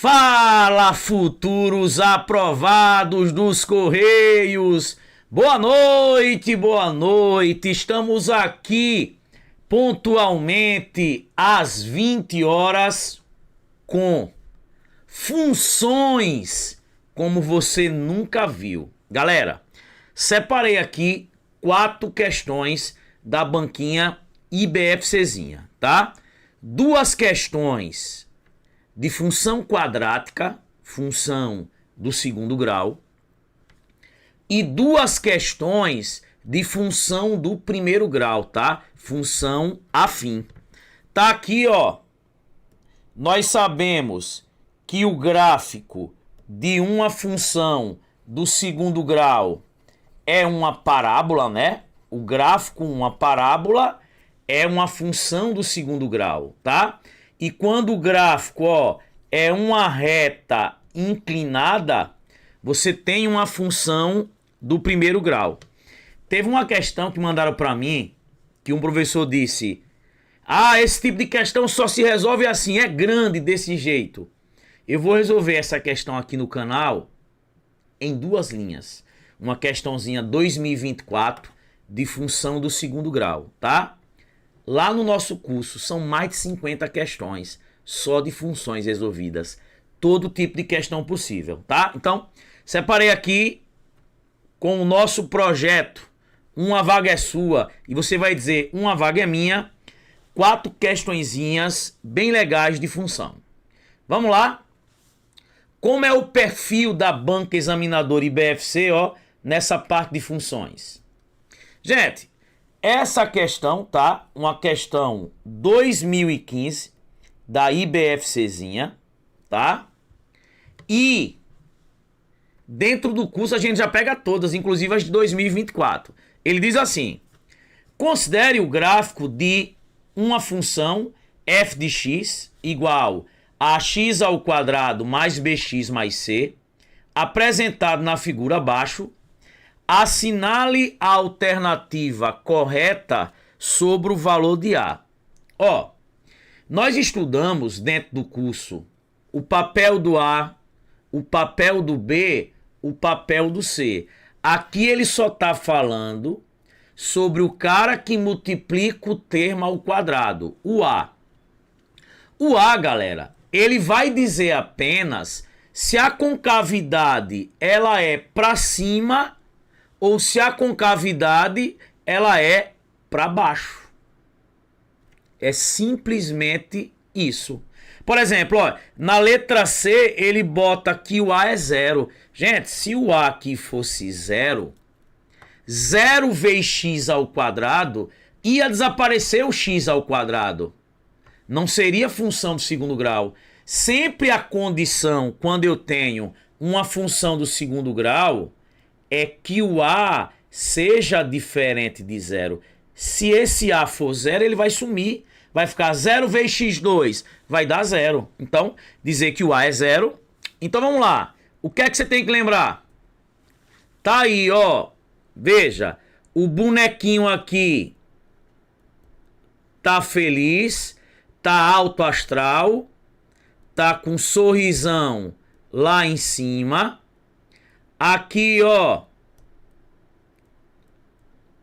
Fala, futuros aprovados dos Correios! Boa noite, boa noite! Estamos aqui pontualmente às 20 horas com funções como você nunca viu. Galera, separei aqui 4 questões da banquinha IBFCzinha, tá? 2 questões de função quadrática, função do segundo grau, e 2 questões de função do primeiro grau, tá? Função afim. Tá aqui, ó. Nós sabemos que o gráfico de uma função do segundo grau é uma parábola, né? O gráfico, uma parábola, é uma função do segundo grau, tá? E quando o gráfico, ó, é uma reta inclinada, você tem uma função do primeiro grau. Teve uma questão que mandaram para mim, que um professor disse: ah, esse tipo de questão só se resolve assim, é grande desse jeito. Eu vou resolver essa questão aqui no canal em 2 linhas. Uma questãozinha 2024 de função do segundo grau, tá? Lá no nosso curso são mais de 50 questões só de funções resolvidas. Todo tipo de questão possível, tá? Então, separei aqui com o nosso projeto Uma Vaga é Sua, e você vai dizer uma vaga é minha, 4 questõezinhas bem legais de função. Vamos lá? Como é o perfil da banca examinadora IBFC, ó, nessa parte de funções? Gente, essa questão, tá? Uma questão 2015 da IBFCzinha, tá? E dentro do curso a gente já pega todas, inclusive as de 2024. Ele diz assim: considere o gráfico de uma função f de x igual a x ao quadrado mais bx mais c, apresentado na figura abaixo. Assinale a alternativa correta sobre o valor de A. Ó, nós estudamos dentro do curso o papel do A, o papel do B, o papel do C. Aqui ele só está falando sobre o cara que multiplica o termo ao quadrado, o A. O A, galera, ele vai dizer apenas se a concavidade ela é para cima ou se a concavidade ela é para baixo. É simplesmente isso. Por exemplo, ó, na letra C ele bota que o A é 0. Gente, se o A aqui fosse 0, 0 vezes x ao quadrado, ia desaparecer o x ao quadrado. Não seria função do segundo grau. Sempre a condição, quando eu tenho uma função do segundo grau, é que o A seja diferente de 0. Se esse A for 0, ele vai sumir. Vai ficar 0 vezes x2, vai dar 0. Então, dizer que o A é 0. Então, vamos lá. O que é que você tem que lembrar? Tá aí, ó. Veja, o bonequinho aqui tá feliz, tá alto astral, tá com um sorrisão lá em cima. Aqui, ó,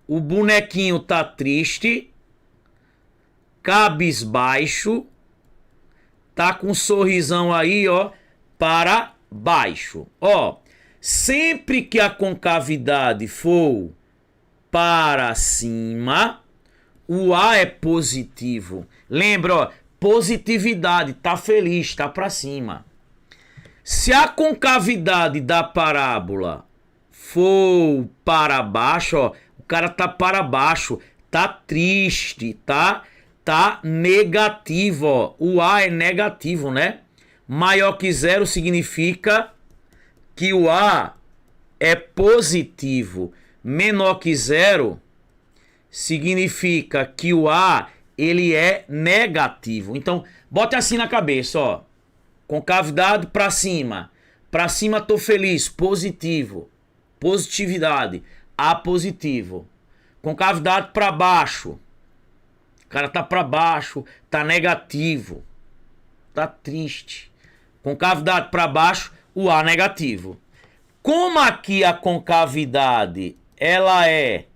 o bonequinho tá triste, cabisbaixo, tá com um sorrisão aí, ó, para baixo. Ó, sempre que a concavidade for para cima, o A é positivo. Lembra, ó, positividade, tá feliz, tá para cima. Se a concavidade da parábola for para baixo, ó, o cara tá para baixo, tá triste, tá negativo, ó. O A é negativo, né? Maior que 0 significa que o A é positivo. Menor que 0 significa que o A ele é negativo. Então, bote assim na cabeça, ó. Concavidade para cima. Para cima tô feliz, positivo. Positividade, A positivo. Concavidade para baixo. O cara tá para baixo, tá negativo. Tá triste. Concavidade para baixo, o A negativo. Como aqui a concavidade ela é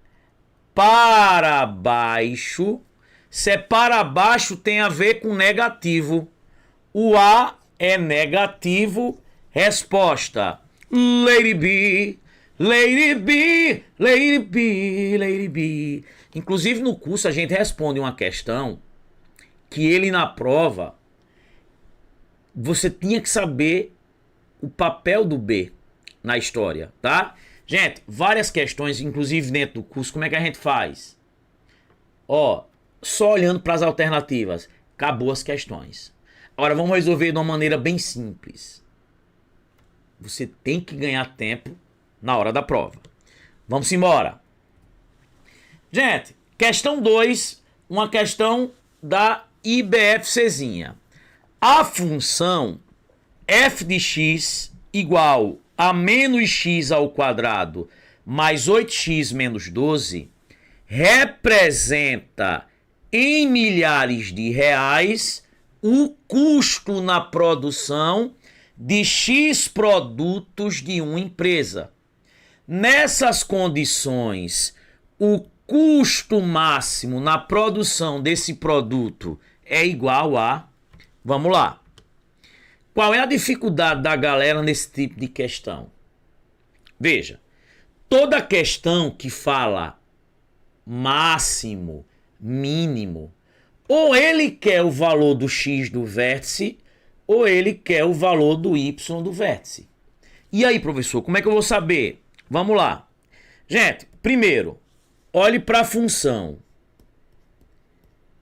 para baixo, se é para baixo tem a ver com negativo. O A é negativo. Resposta: Lady B, Lady B, Lady B, Lady B. Inclusive no curso a gente responde uma questão que ele na prova você tinha que saber o papel do B na história, tá? Gente, várias questões, inclusive dentro do curso, como é que a gente faz? Ó, só olhando para as alternativas, acabou as questões. Agora vamos resolver de uma maneira bem simples. Você tem que ganhar tempo na hora da prova. Vamos embora. Gente, questão 2, uma questão da IBFCzinha. A função f de x igual a menos x ao quadrado mais 8x menos 12 representa em milhares de reais o custo na produção de x produtos de uma empresa. Nessas condições, o custo máximo na produção desse produto é igual a... Vamos lá. Qual é a dificuldade da galera nesse tipo de questão? Veja, toda questão que fala máximo, mínimo, ou ele quer o valor do x do vértice, ou ele quer o valor do y do vértice. E aí, professor, como é que eu vou saber? Vamos lá. Gente, primeiro, olhe para a função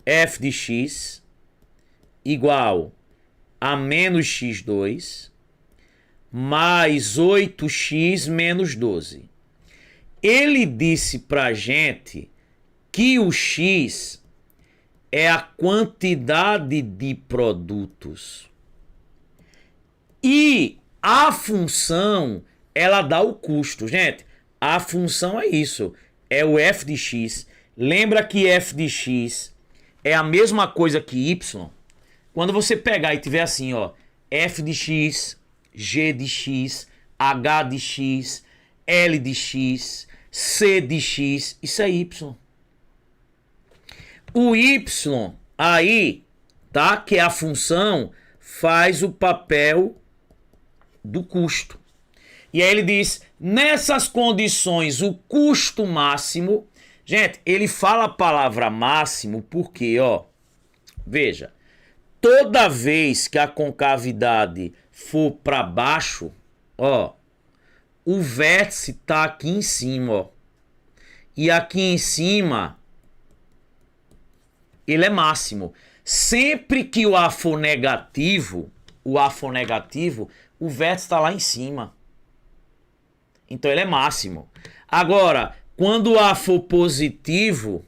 f de x igual a menos x2 mais 8x menos 12. Ele disse pra gente que o x é a quantidade de produtos. E a função, ela dá o custo. Gente, a função é isso. É o f de x. Lembra que f de x é a mesma coisa que y? Quando você pegar e tiver assim, ó, f de x, g de x, h de x, l de x, c de x, isso é y. O y aí, tá? Que é a função, faz o papel do custo. E aí ele diz, nessas condições, o custo máximo... Gente, ele fala a palavra máximo porque, ó, veja, toda vez que a concavidade for para baixo, ó, o vértice tá aqui em cima, ó. E aqui em cima, ele é máximo. Sempre que o A for negativo, o vértice está lá em cima. Então ele é máximo. Agora, quando o A for positivo,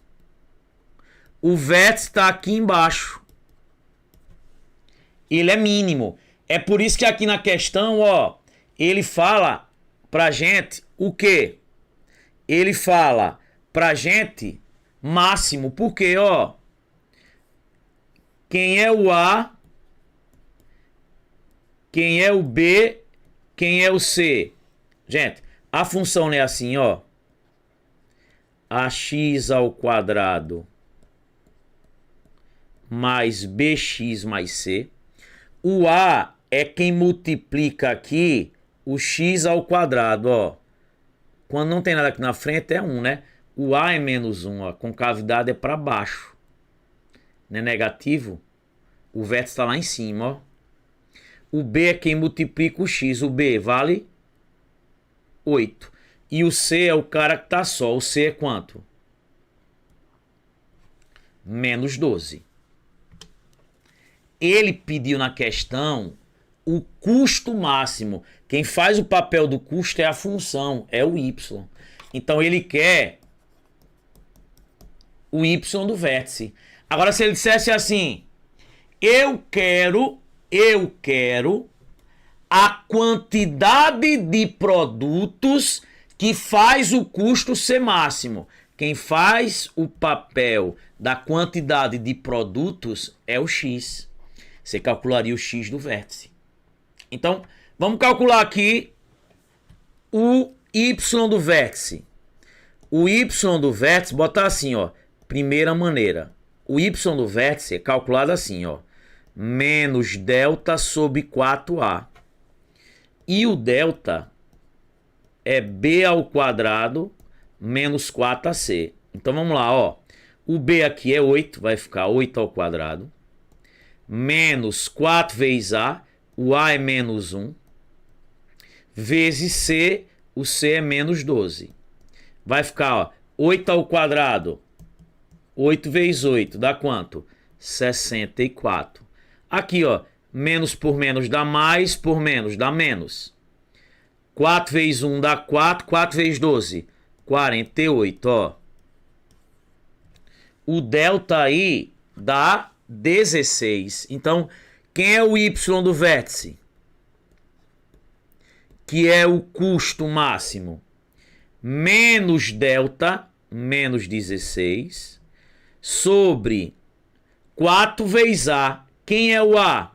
o vértice está aqui embaixo. Ele é mínimo. É por isso que aqui na questão, ó, ele fala pra gente o quê? Ele fala pra gente máximo. Porque, ó, quem é o A, quem é o B, quem é o C? Gente, a função não é assim, ó. Ax ao quadrado mais bx mais c. O A é quem multiplica aqui o x ao quadrado, ó. Quando não tem nada aqui na frente é 1, né? O A é menos 1, ó. A concavidade é para baixo. Não é negativo? O vértice está lá em cima, ó. O B é quem multiplica o x. O B vale 8. E o C é o cara que tá só. O C é quanto? Menos 12. Ele pediu na questão o custo máximo. Quem faz o papel do custo é a função, é o y. Então ele quer o y do vértice. Agora se ele dissesse assim, eu quero a quantidade de produtos que faz o custo ser máximo. Quem faz o papel da quantidade de produtos é o x. Você calcularia o x do vértice. Então, vamos calcular aqui o y do vértice. O y do vértice, botar assim, ó. Primeira maneira. O y do vértice é calculado assim, ó. Menos delta sobre 4a. E o delta é b ao quadrado menos 4ac. Então vamos lá, ó. O b aqui é 8, vai ficar 8 ao quadrado. Menos 4 vezes a, o a é menos 1. Vezes c, o c é menos 12. Vai ficar, ó, 8 ao quadrado. 8 vezes 8 dá quanto? 64. Aqui, ó, menos por menos dá mais, por menos dá menos. 4 vezes 1 dá 4, 4 vezes 12, 48, ó. O delta aí dá 16. Então, quem é o y do vértice? Que é o custo máximo. Menos delta, menos 16, sobre 4 vezes a. Quem é o a?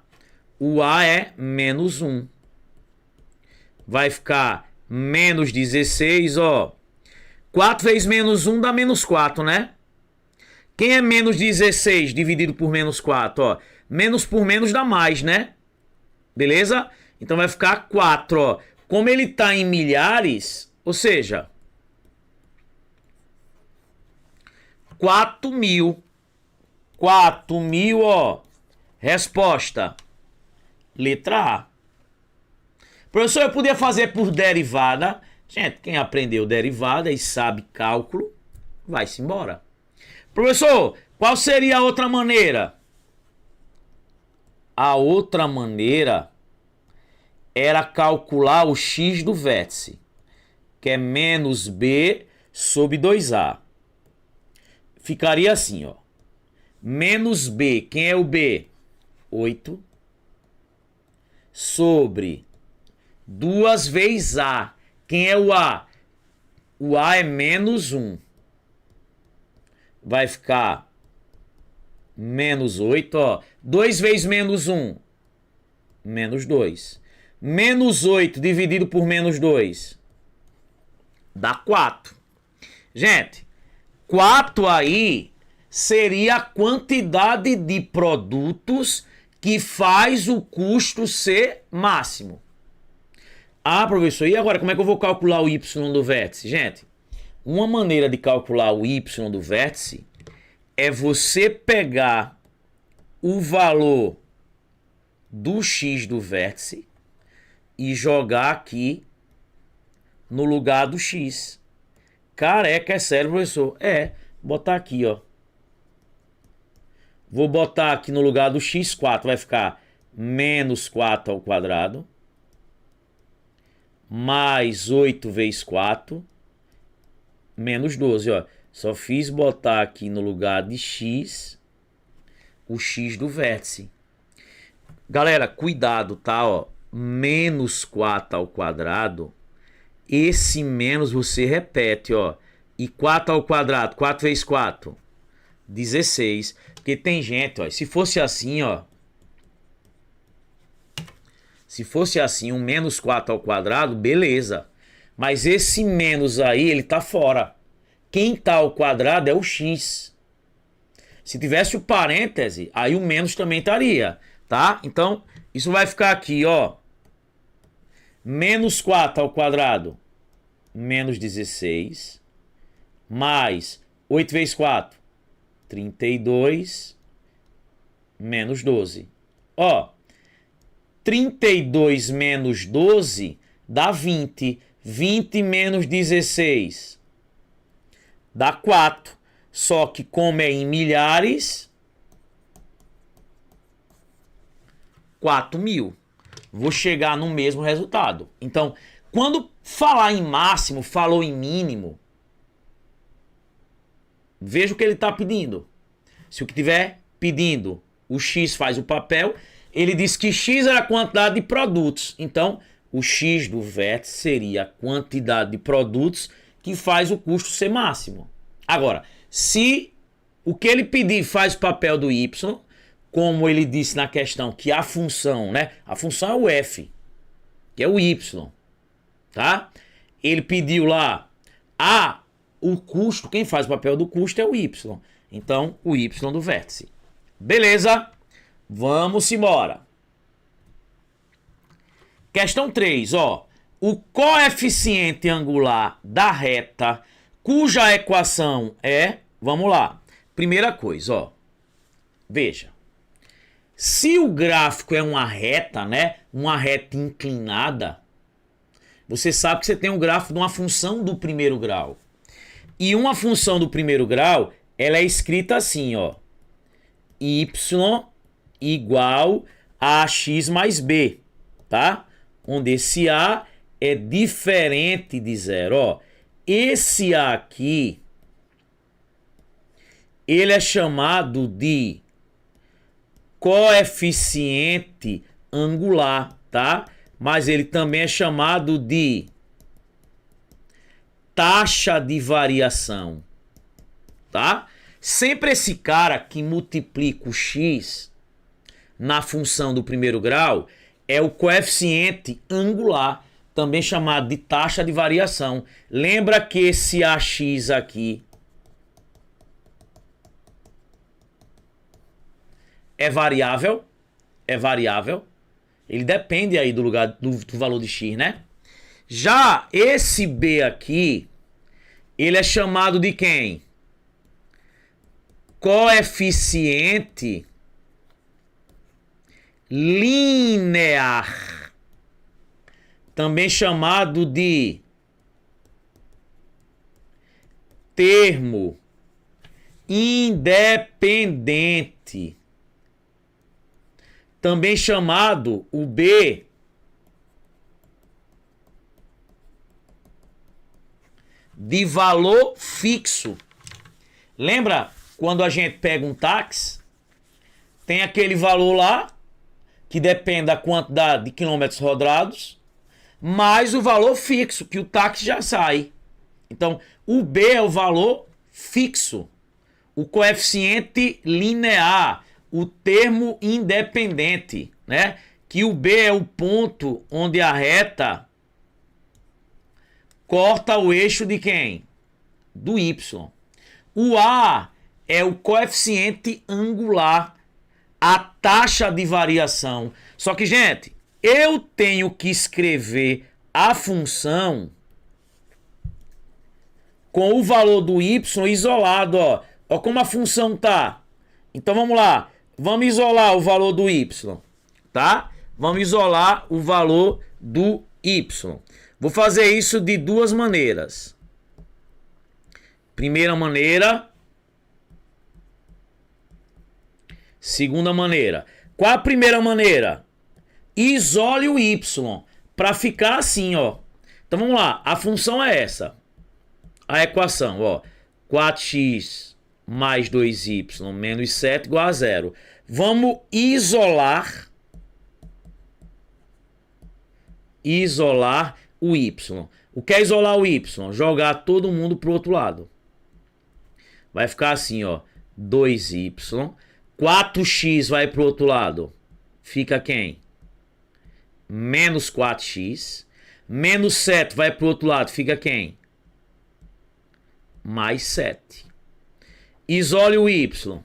O a é menos 1. Vai ficar menos 16, ó. 4 vezes menos 1 dá menos 4, né? Quem é menos 16 dividido por menos 4, ó? Menos por menos dá mais, né? Beleza? Então vai ficar 4, ó. Como ele tá em milhares, ou seja, 4.000. 4.000, ó. Resposta. Letra A. Professor, eu podia fazer por derivada. Gente, quem aprendeu derivada e sabe cálculo, vai-se embora. Professor, qual seria a outra maneira? A outra maneira era calcular o x do vértice, que é menos b sobre 2a. Ficaria assim, ó. Menos b, quem é o b? 8. Sobre 2 vezes a. Quem é o a? O a é menos 1. Vai ficar menos 8, ó. 2 vezes menos 1. Menos 2. Menos 8 dividido por menos 2. Dá 4. Gente, 4 aí seria a quantidade de produtos que faz o custo ser máximo. Ah, professor, e agora como é que eu vou calcular o y do vértice? Gente, uma maneira de calcular o y do vértice é você pegar o valor do x do vértice e jogar aqui no lugar do x. Careca, é sério, professor? É, botar aqui, ó. Vou botar aqui no lugar do x, 4, vai ficar menos 4 ao quadrado, mais 8 vezes 4, menos 12, ó. Só fiz botar aqui no lugar de x, o x do vértice. Galera, cuidado, tá, ó. Menos 4 ao quadrado, esse menos você repete, ó. E 4 ao quadrado, 4 vezes 4, 16. Porque tem gente, ó, se fosse assim, ó. Se fosse assim, um menos 4 ao quadrado, beleza. Mas esse menos aí, ele tá fora. Quem tá ao quadrado é o x. Se tivesse o parêntese, aí o menos também estaria, tá? Então, isso vai ficar aqui, ó. Menos 4 ao quadrado, menos 16. Mais 8 vezes 4, 32. Menos 12. Ó. 32 menos 12 dá 20. 20 menos 16 dá 4. Só que como é em milhares, 4.000. Vou chegar no mesmo resultado. Então, quando falar em máximo, falou em mínimo, veja o que ele está pedindo. Se o que tiver pedindo, o x faz o papel. Ele diz que x era a quantidade de produtos. Então, o x do vértice seria a quantidade de produtos que faz o custo ser máximo. Agora, se o que ele pedir faz o papel do y, como ele disse na questão que a função, né? A função é o f. que é o y, tá? Ele pediu lá o custo, quem faz o papel do custo é o y. Então, o y do vértice. Beleza? Vamos embora. Questão 3, ó. O coeficiente angular da reta, cuja equação é... Vamos lá. Primeira coisa, ó. Veja. Se o gráfico é uma reta, né? Uma reta inclinada, você sabe que você tem um gráfico de uma função do primeiro grau. E uma função do primeiro grau, ela é escrita assim, ó. Y igual a x mais b, tá? Onde esse a é diferente de zero, ó. Esse a aqui, ele é chamado de coeficiente angular, tá? Mas ele também é chamado de taxa de variação, tá? Sempre esse cara que multiplica o x na função do primeiro grau é o coeficiente angular, também chamado de taxa de variação. Lembra que esse AX aqui é variável? É variável. Ele depende aí do lugar do valor de x, né? Já esse B aqui, ele é chamado de quem? Coeficiente linear, também chamado de termo independente, também chamado o B de valor fixo. Lembra quando a gente pega um táxi, tem aquele valor lá que depende da quantidade de quilômetros rodados, mais o valor fixo, que o táxi já sai. Então, o B é o valor fixo, o coeficiente linear, o termo independente, né? Que o B é o ponto onde a reta corta o eixo de quem? Do Y. O A é o coeficiente angular, a taxa de variação. Só que, gente, eu tenho que escrever a função com o valor do y isolado, ó. Ó como a função tá. Então vamos lá. Vamos isolar o valor do y, tá? Vamos isolar o valor do y. Vou fazer isso de duas maneiras. Primeira maneira. Segunda maneira. Qual a primeira maneira? Isole o y para ficar assim, ó. Então vamos lá. A função é essa. A equação, ó. 4x mais 2y menos 7 igual a 0. Vamos isolar o y. O que é isolar o y? Jogar todo mundo pro outro lado. Vai ficar assim, ó. 2y. 4x vai pro outro lado. Fica quem? Menos 4x. Menos 7 vai pro outro lado. Fica quem? Mais 7. Isole o y.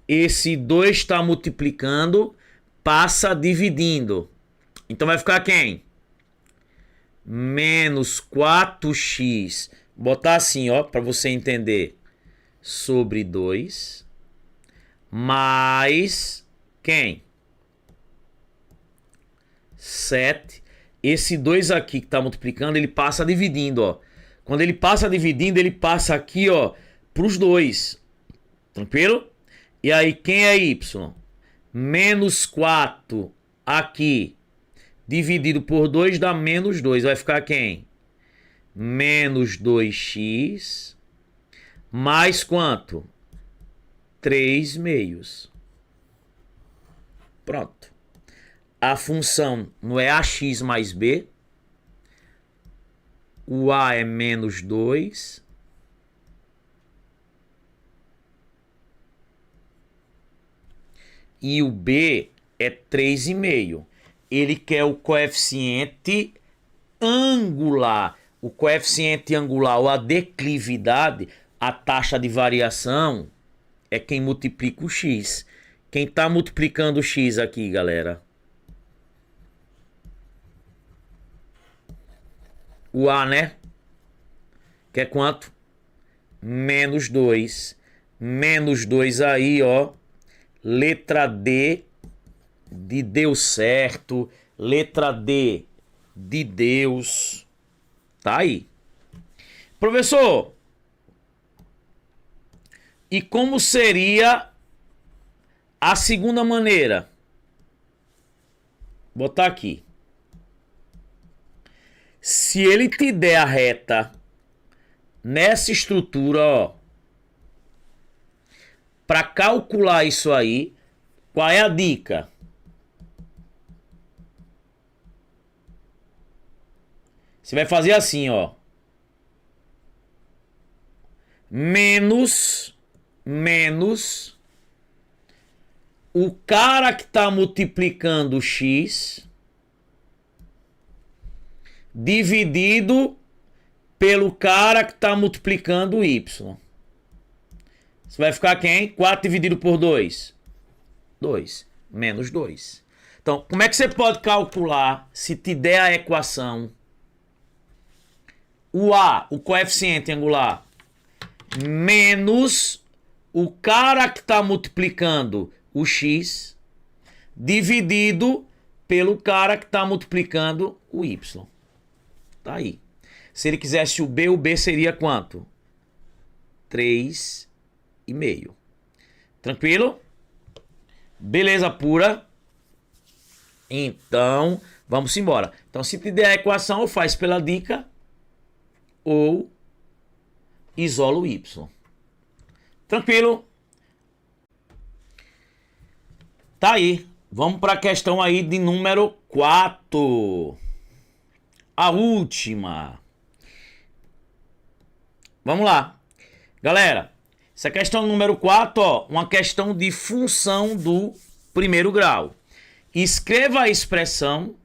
Esse 2 está multiplicando, passa dividindo. Então vai ficar quem? Menos 4x. Botar assim, ó, para você entender. Sobre 2. Mais quem? 7. Esse 2 aqui que está multiplicando, ele passa dividindo, ó. Quando ele passa dividindo, ele passa aqui, ó, para os 2. Tranquilo? E aí, quem é y? Menos 4 aqui, dividido por 2 dá menos 2. Vai ficar quem? Menos 2x. Mais quanto? 3 meios. Pronto. A função não é ax mais b. O a é menos 2. E o b é 3,5. ele quer o coeficiente angular. O coeficiente angular ou a declividade, a taxa de variação, é quem multiplica o x. Quem está multiplicando o x aqui, galera? O A, né? Que é quanto? Menos 2. Menos 2 aí, ó. Letra D de deu certo. Letra D de Deus. Tá aí. Professor, e como seria a segunda maneira? Vou botar aqui. Se ele te der a reta nessa estrutura, ó, para calcular isso aí, qual é a dica? Você vai fazer assim, ó. Menos o cara que está multiplicando x dividido pelo cara que está multiplicando y. Você vai ficar quem? 4 dividido por 2. 2. Menos 2. Então, como é que você pode calcular se te der a equação? O A, o coeficiente angular, menos o cara que está multiplicando o x dividido pelo cara que está multiplicando o y. Tá aí. Se ele quisesse o B seria quanto? 3,5. Tranquilo? Beleza pura? Então, vamos embora. Então, se te der a equação, ou faz pela dica, ou isola o y. Tranquilo? Tá aí. Vamos para a questão aí de número 4. A última. Vamos lá. Galera, essa questão número 4, ó, uma questão de função do primeiro grau. Escreva a expressão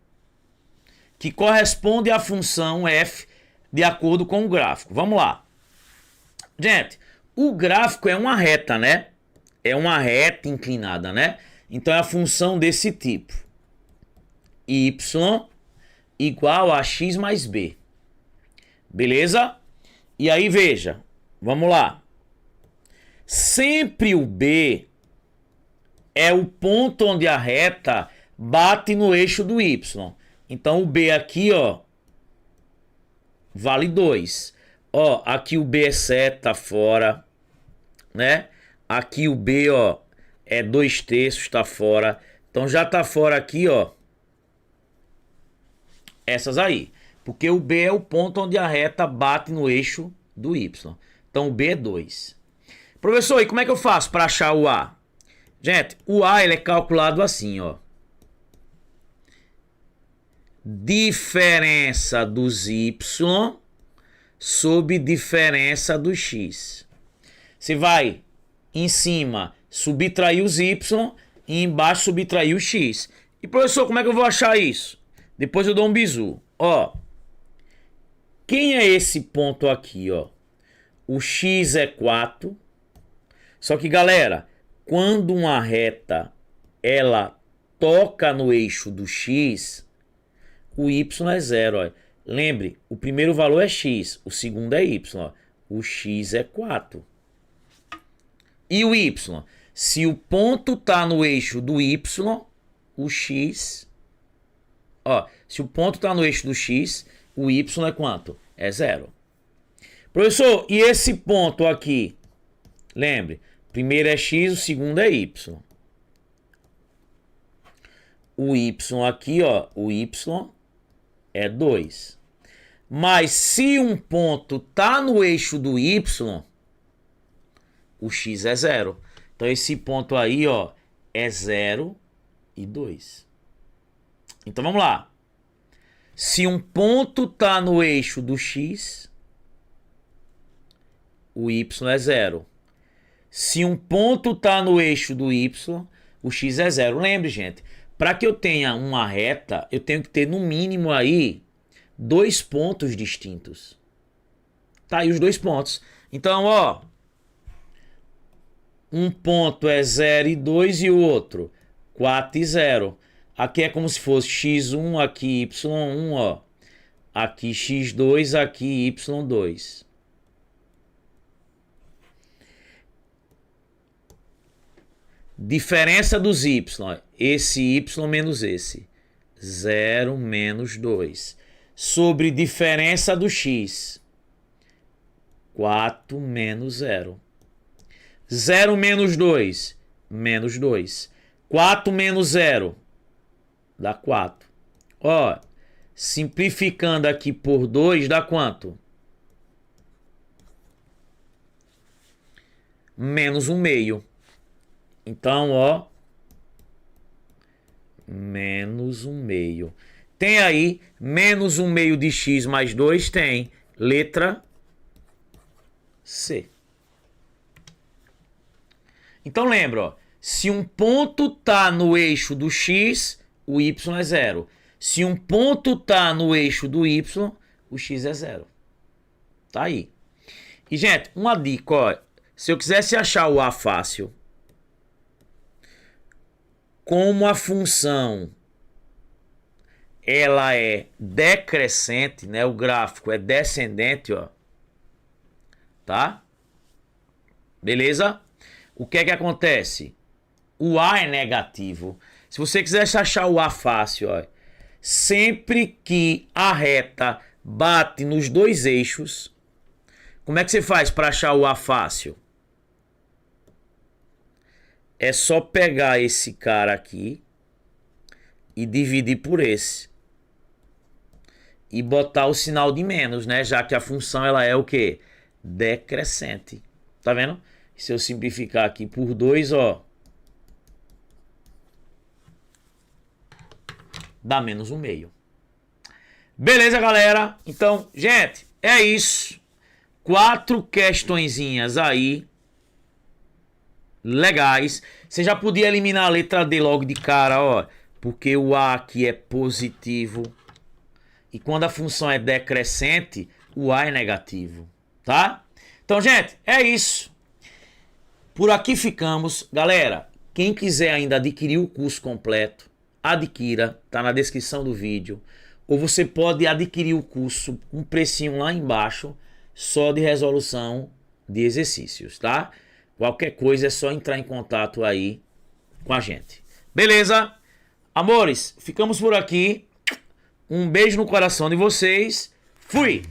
que corresponde à função f de acordo com o gráfico. Vamos lá. Gente, o gráfico é uma reta, né? É uma reta inclinada, né? Então é a função desse tipo. Y igual a x mais b. Beleza? E aí, veja. Vamos lá. Sempre o B é o ponto onde a reta bate no eixo do Y. Então o B aqui, ó, vale 2. Ó, aqui o B é 7, tá fora, né? Aqui o B, ó, é 2/3, tá fora. Então já tá fora aqui, ó, essas aí. Porque o B é o ponto onde a reta bate no eixo do Y. Então o B é 2. Professor, e como é que eu faço para achar o A? Gente, o A ele é calculado assim, ó. Diferença dos Y sobre diferença do X. Você vai em cima subtrair os Y e embaixo subtrair o X. E professor, como é que eu vou achar isso? Depois eu dou um bizu. Ó, quem é esse ponto aqui, ó? O X é 4. Só que, galera, quando uma reta ela toca no eixo do X, o Y é 0. Ó. Lembre, o primeiro valor é X, o segundo é Y. Ó. O X é 4. E o Y? Se o ponto está no eixo do Y, o X... Ó, se o ponto está no eixo do X, o Y é quanto? É 0. Professor, e esse ponto aqui? Lembre, primeiro é X, o segundo é Y. O Y aqui, ó, o Y é 2. Mas se um ponto tá no eixo do Y, o X é 0. Então esse ponto aí, ó, é 0 e 2. Então vamos lá. Se um ponto tá no eixo do X, o Y é 0. Se um ponto tá no eixo do Y, o X é 0. Lembre, gente, para que eu tenha uma reta, eu tenho que ter no mínimo aí 2 pontos distintos. Tá aí os 2 pontos. Então, ó, um ponto é 0 e 2 e o outro 4 e 0. Aqui é como se fosse x1, aqui y1, ó. Aqui x2, aqui y2. Diferença dos y, esse y menos esse. 0 menos 2. Sobre diferença do x. 4 menos 0. 0 menos 2. Menos 2. 4 menos 0. Dá 4. Ó, simplificando aqui por 2, dá quanto? Menos 1/2. Então, ó, menos 1/2. Tem aí menos 1/2 de x mais 2? Tem. Letra C. Então lembra, ó, se um ponto tá no eixo do x, o y é 0. Se um ponto tá no eixo do y, o x é 0. Tá aí. E, gente, uma dica, ó. Se eu quisesse achar o a fácil, como a função ela é decrescente, né? O gráfico é descendente, ó. Tá? Beleza? O que é que acontece? O a é negativo. Se você quiser achar o a fácil, ó, sempre que a reta bate nos 2 eixos, como é que você faz para achar o a fácil? É só pegar esse cara aqui e dividir por esse. E botar o sinal de menos, né? Já que a função ela é o quê? Decrescente. Tá vendo? Se eu simplificar aqui por 2, ó, dá menos 1/2. Beleza, galera? Então, gente, é isso. 4 questõezinhas aí legais. Você já podia eliminar a letra D logo de cara, ó, porque o A aqui é positivo. E quando a função é decrescente, o A é negativo, tá? Então, gente, é isso. Por aqui ficamos. Galera, quem quiser ainda adquirir o curso completo, adquira, tá na descrição do vídeo. Ou você pode adquirir o curso com um precinho lá embaixo, só de resolução de exercícios, tá? Qualquer coisa é só entrar em contato aí com a gente. Beleza? Amores, ficamos por aqui. Um beijo no coração de vocês. Fui!